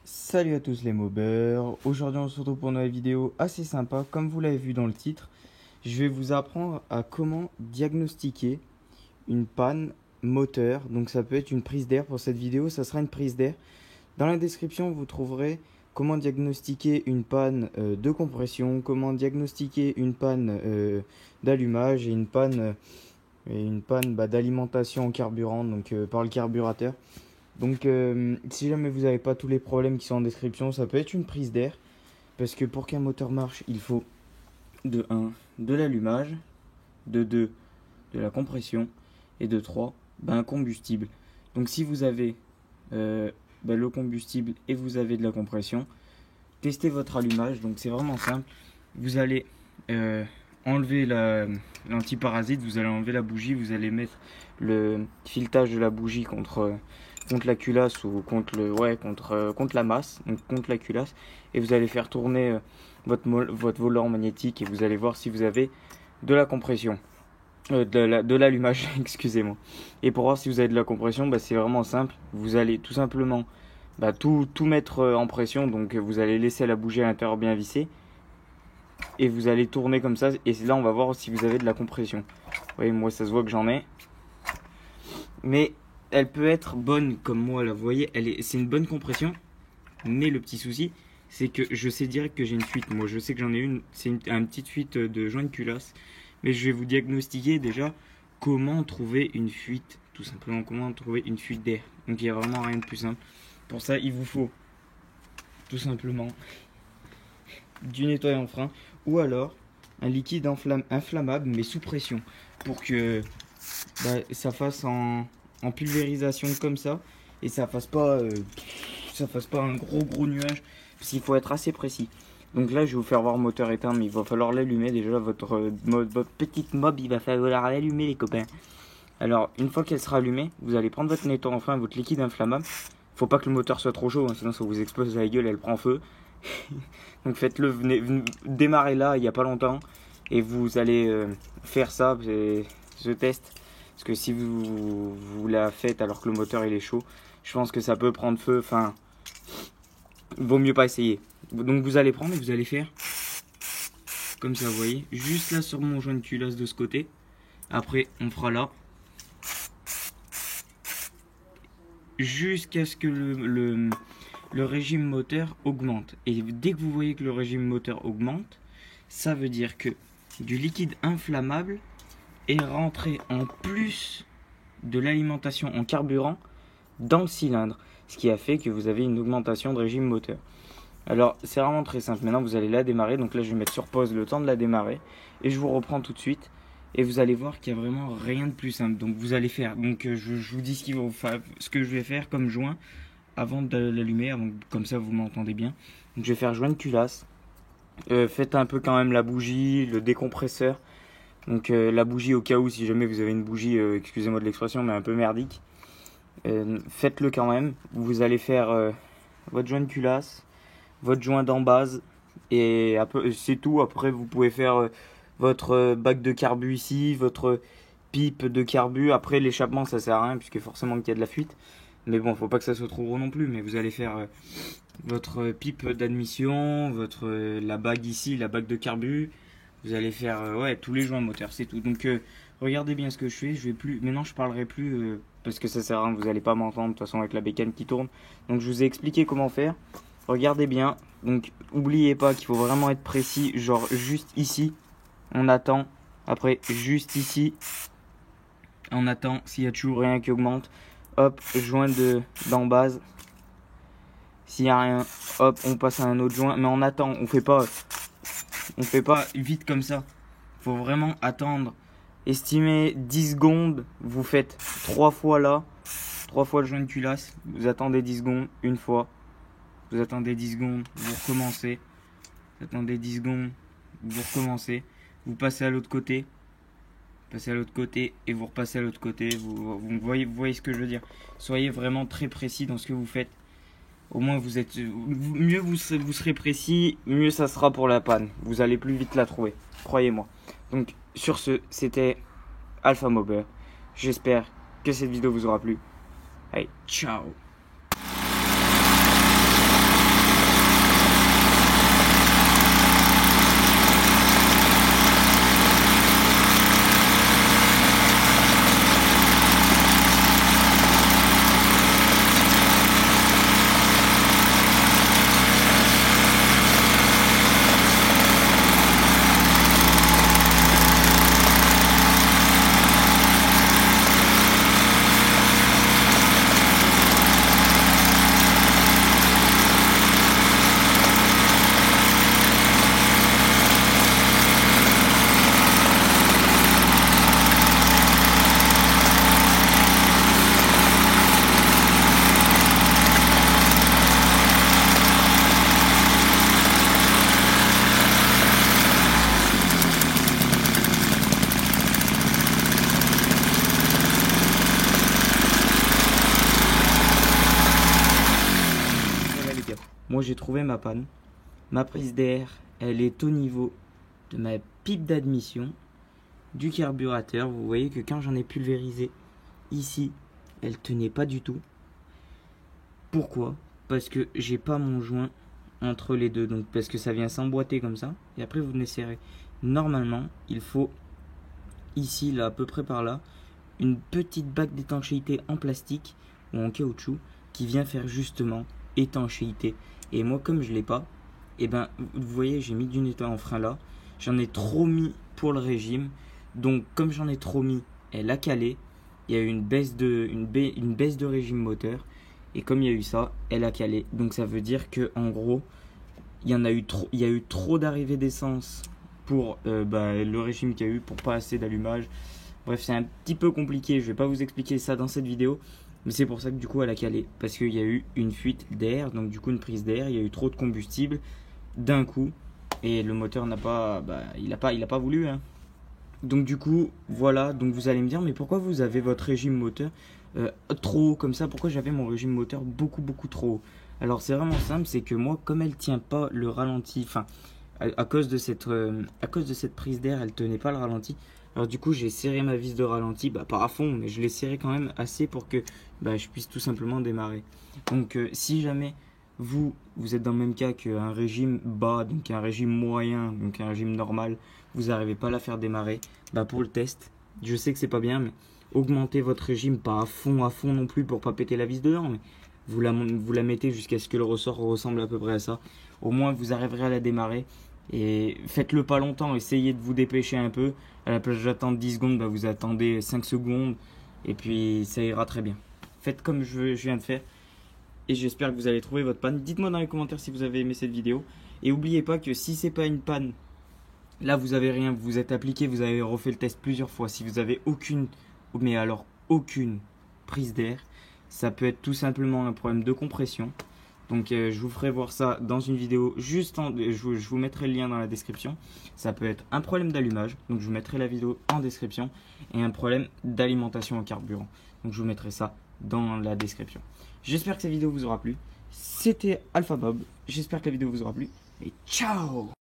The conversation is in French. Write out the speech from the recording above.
Salut à tous les mobeurs, aujourd'hui on se retrouve pour une nouvelle vidéo assez sympa. Comme vous l'avez vu dans le titre, je vais vous apprendre à comment diagnostiquer une panne moteur. Donc ça peut être une prise d'air. Pour cette vidéo, ça sera une prise d'air. Dans la description, vous trouverez comment diagnostiquer une panne de compression, comment diagnostiquer une panne d'allumage et une panne, d'alimentation en carburant, donc par le carburateur. Donc, si jamais vous n'avez pas tous les problèmes qui sont en description, ça peut être une prise d'air. Parce que pour qu'un moteur marche, il faut de 1 de l'allumage, de 2 de la compression et de 3 un combustible. Donc, si vous avez le combustible et vous avez de la compression, testez votre allumage. Donc, c'est vraiment simple. Vous allez enlever l'antiparasite, vous allez enlever la bougie, vous allez mettre le filetage de la bougie contre la culasse ou contre la masse, donc contre la culasse, et vous allez faire tourner votre volant magnétique et vous allez voir si vous avez de la compression, de l'allumage, excusez-moi. Et pour voir si vous avez de la compression, c'est vraiment simple. Vous allez tout simplement tout mettre en pression, donc vous allez laisser la bougie à l'intérieur bien vissée et vous allez tourner comme ça, et là on va voir si vous avez de la compression. Vous voyez, moi ça se voit que j'en ai, mais elle peut être bonne comme moi là, vous voyez, c'est une bonne compression, mais le petit souci c'est que je sais direct que j'ai une fuite. Moi je sais que j'en ai une, c'est une petite fuite de joint de culasse, mais je vais vous diagnostiquer déjà comment trouver une fuite, tout simplement comment trouver une fuite d'air. Donc il n'y a vraiment rien de plus simple. Pour ça il vous faut tout simplement du nettoyant frein ou alors un liquide inflammable mais sous pression pour que ça fasse en pulvérisation comme ça et ça fasse pas un gros nuage, parce qu'il faut être assez précis. Donc là je vais vous faire voir moteur éteint, mais il va falloir l'allumer déjà. Votre petite mob, il va falloir l'allumer les copains. Alors une fois qu'elle sera allumée, vous allez prendre votre nettoyant frein, votre liquide inflammable. Faut pas que le moteur soit trop chaud, sinon ça vous explose la gueule, elle prend feu. Donc faites-le, venez démarrer là il n'y a pas longtemps et vous allez faire ça, ce test. Parce que si vous la faites alors que le moteur il est chaud, je pense que ça peut prendre feu. Enfin, il vaut mieux pas essayer. Donc vous allez prendre et vous allez faire comme ça, vous voyez, juste là sur mon joint de culasse de ce côté. Après on fera là jusqu'à ce que le régime moteur augmente. Et dès que vous voyez que le régime moteur augmente, ça veut dire que du liquide inflammable est rentré en plus de l'alimentation en carburant dans le cylindre, ce qui a fait que vous avez une augmentation de régime moteur. Alors c'est vraiment très simple. Maintenant vous allez la démarrer, donc là je vais mettre sur pause le temps de la démarrer et je vous reprends tout de suite et vous allez voir qu'il n'y a vraiment rien de plus simple. Donc vous allez faire, je vous dis ce que je vais faire comme joint avant de l'allumer, comme ça vous m'entendez bien. Donc je vais faire joint de culasse. Faites un peu quand même la bougie, le décompresseur. Donc la bougie au cas où, si jamais vous avez une bougie, excusez-moi de l'expression, mais un peu merdique. Faites-le quand même. Vous allez faire votre joint de culasse, votre joint d'embase, et c'est tout. Après vous pouvez faire votre bac de carbu ici, votre pipe de carbu. Après l'échappement ça sert à rien puisque forcément qu'il y a de la fuite. Mais bon, faut pas que ça soit trop gros non plus. Mais vous allez faire votre pipe d'admission, la bague ici, la bague de carbu. Vous allez faire tous les joints moteurs, c'est tout. Donc regardez bien ce que je fais. Maintenant je parlerai plus parce que ça sert à rien. Vous allez pas m'entendre de toute façon avec la bécane qui tourne. Donc je vous ai expliqué comment faire. Regardez bien. Donc oubliez pas qu'il faut vraiment être précis. Genre juste ici, on attend. Après juste ici, on attend. S'il y a toujours rien qui augmente, hop, joint d'en base. S'il n'y a rien, hop, on passe à un autre joint. Mais on attend, on fait pas vite comme ça. Faut vraiment attendre. Estimez 10 secondes. Vous faites 3 fois là. 3 fois le joint de culasse. Vous attendez 10 secondes. Une fois. Vous attendez 10 secondes. Vous recommencez. Vous attendez 10 secondes. Vous recommencez. Vous passez à l'autre côté. Passez à l'autre côté. Et vous repassez à l'autre côté. Vous voyez ce que je veux dire. Soyez vraiment très précis dans ce que vous faites. Au moins mieux vous serez précis, mieux ça sera pour la panne. Vous allez plus vite la trouver, croyez-moi. Donc sur ce, c'était Alpha Mober. J'espère que cette vidéo vous aura plu. Allez, ciao. moi j'ai trouvé ma panne. Ma prise d'air, elle est au niveau de ma pipe d'admission du carburateur. Vous voyez que quand j'en ai pulvérisé ici, elle tenait pas du tout. Pourquoi? Parce que j'ai pas mon joint entre les deux, donc parce que ça vient s'emboîter comme ça, et après vous venez serrer. Normalement, il faut ici, là, à peu près par là, une petite bague d'étanchéité en plastique ou en caoutchouc qui vient faire justement étanchéité. Et moi, comme je l'ai pas, et ben vous voyez, j'ai mis du nettoyant en frein là, j'en ai trop mis pour le régime, donc comme j'en ai trop mis, elle a calé. Il y a eu une baisse de régime moteur, et comme il y a eu ça, elle a calé. Donc ça veut dire que en gros, il y a eu trop d'arrivées d'essence pour le régime qu'il y a eu, pour pas assez d'allumage. Bref, c'est un petit peu compliqué, je vais pas vous expliquer ça dans cette vidéo, mais c'est pour ça que du coup elle a calé, parce qu'il y a eu une fuite d'air, donc du coup une prise d'air, il y a eu trop de combustible d'un coup, et le moteur n'a pas, il a pas voulu, hein. Donc du coup, voilà, donc vous allez me dire, mais pourquoi vous avez votre régime moteur trop haut comme ça? Pourquoi j'avais mon régime moteur beaucoup trop haut? Alors c'est vraiment simple, c'est que moi, comme elle tient pas le ralenti, enfin, à cause de cette prise d'air, elle tenait pas le ralenti. Alors du coup, j'ai serré ma vis de ralenti, pas à fond, mais je l'ai serré quand même assez pour que je puisse tout simplement démarrer. Donc si jamais vous êtes dans le même cas qu'un régime bas, donc un régime moyen, donc un régime normal, vous n'arrivez pas à la faire démarrer, pour le test, je sais que c'est pas bien, mais augmentez votre régime, pas à fond non plus pour pas péter la vis dedans, mais vous la mettez jusqu'à ce que le ressort ressemble à peu près à ça. Au moins vous arriverez à la démarrer. Et faites-le pas longtemps, essayez de vous dépêcher un peu. À la place d'attendre 10 secondes, vous attendez 5 secondes. Et puis ça ira très bien. Faites comme je viens de faire. Et j'espère que vous allez trouver votre panne. Dites-moi dans les commentaires si vous avez aimé cette vidéo. Et n'oubliez pas que si c'est pas une panne, là vous avez rien, vous êtes appliqué, vous avez refait le test plusieurs fois. Si vous avez aucune prise d'air, ça peut être tout simplement un problème de compression. Donc je vous ferai voir ça dans une vidéo je vous mettrai le lien dans la description. Ça peut être un problème d'allumage, donc je vous mettrai la vidéo en description, et un problème d'alimentation au carburant. Donc je vous mettrai ça dans la description. J'espère que cette vidéo vous aura plu. C'était Alpha Bob. J'espère que la vidéo vous aura plu. Et ciao!